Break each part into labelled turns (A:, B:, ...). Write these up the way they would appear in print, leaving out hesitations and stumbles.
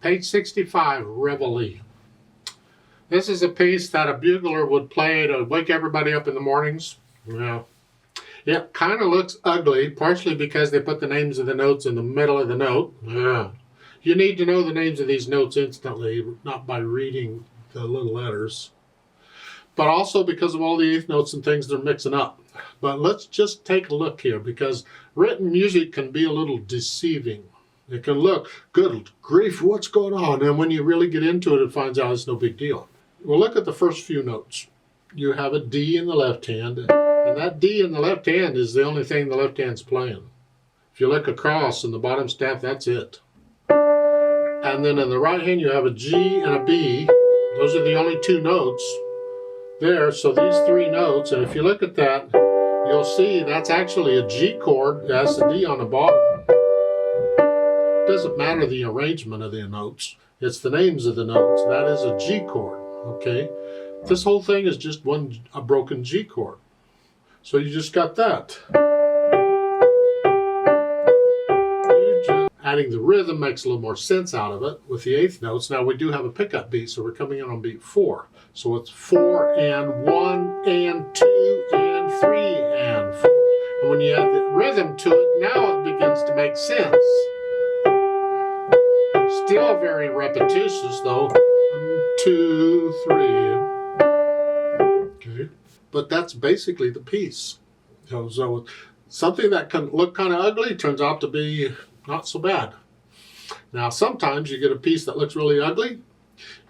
A: Page 65, Reveille. This is a piece that a bugler would play to wake everybody up in the mornings. Yeah. It kind of looks ugly, partially because they put the names of the notes in the middle of the note. Yeah. You need to know the names of these notes instantly, not by reading the little letters. But also because of all the eighth notes and things they're mixing up. But let's just take a look here, because written music can be a little deceiving. It can look, good grief, what's going on? And when you really get into it, it finds out it's no big deal. Well, look at the first few notes. You have a D in the left hand, and that D in the left hand is the only thing the left hand's playing. If you look across in the bottom staff, that's it. And then in the right hand, you have a G and a B. Those are the only two notes there. So these three notes, and if you look at that, you'll see that's actually a G chord. That's the D on the bottom. It doesn't matter the arrangement of the notes. It's the names of the notes. That is a G chord, okay? This whole thing is just a broken G chord. So you just got that. Adding the rhythm makes a little more sense out of it with the eighth notes. Now we do have a pickup beat, so we're coming in on beat 4. So it's 4 and 1 and 2 and 3 and 4. And when you add the rhythm to it, now it begins to make sense. Still very repetitious though. 1, 2, 3. Okay. But that's basically the piece. So something that can look kind of ugly turns out to be not so bad. Now sometimes you get a piece that looks really ugly,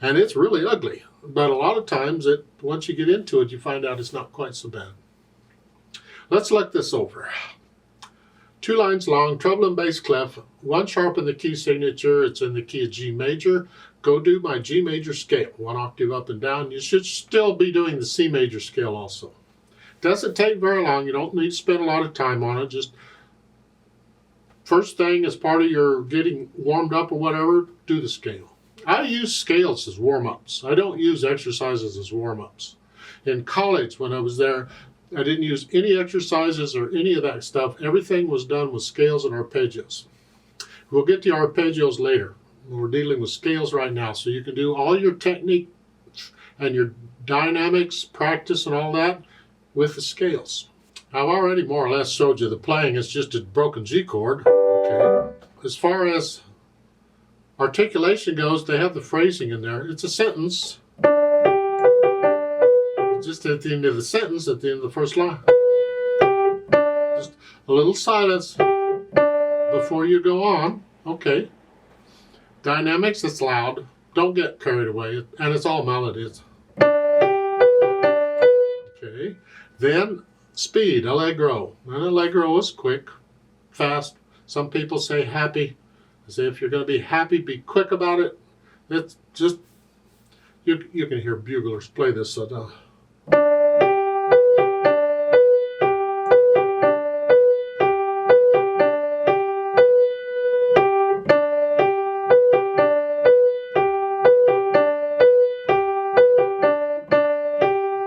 A: and it's really ugly. But a lot of times, once you get into it, you find out it's not quite so bad. Let's look this over. 2 lines long, treble and bass clef, 1 sharp in the key signature. It's in the key of G major. Go do my G major scale, 1 octave up and down. You should still be doing the C major scale also. Doesn't take very long. You don't need to spend a lot of time on it. Just first thing, as part of your getting warmed up or whatever, do the scale. I use scales as warm-ups. I don't use exercises as warm-ups. In college, when I was there, I didn't use any exercises or any of that stuff. Everything was done with scales and arpeggios. We'll get to arpeggios later. We're dealing with scales right now. So you can do all your technique and your dynamics, practice and all that with the scales. I've already more or less showed you the playing. It's just a broken G chord. Okay. As far as articulation goes, they have the phrasing in there. It's a sentence. Just at the end of the sentence, at the end of the first line. Just a little silence before you go on. Okay. Dynamics, it's loud. Don't get carried away. And it's all melodies. Okay. Then speed, allegro. And allegro is quick, fast. Some people say happy. I say if you're going to be happy, be quick about it. It's just, you can hear buglers play this. So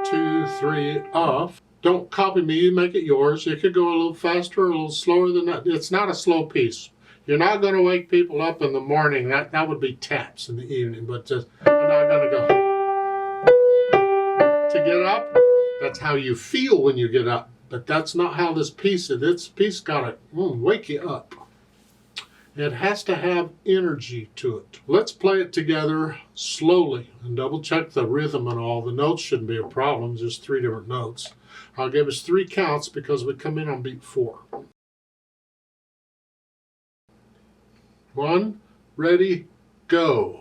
A: 2, 3, off. Don't copy me, make it yours. You could go a little faster or a little slower than that. It's not a slow piece. You're not going to wake people up in the morning. That would be taps in the evening, but just, I'm not going to go. To get up, that's how you feel when you get up. But that's not how this piece is. This piece got to wake you up. It has to have energy to it. Let's play it together slowly and double check the rhythm and all. The notes shouldn't be a problem, just 3 different notes. I'll give us 3 counts because we come in on beat 4. 1, ready, go.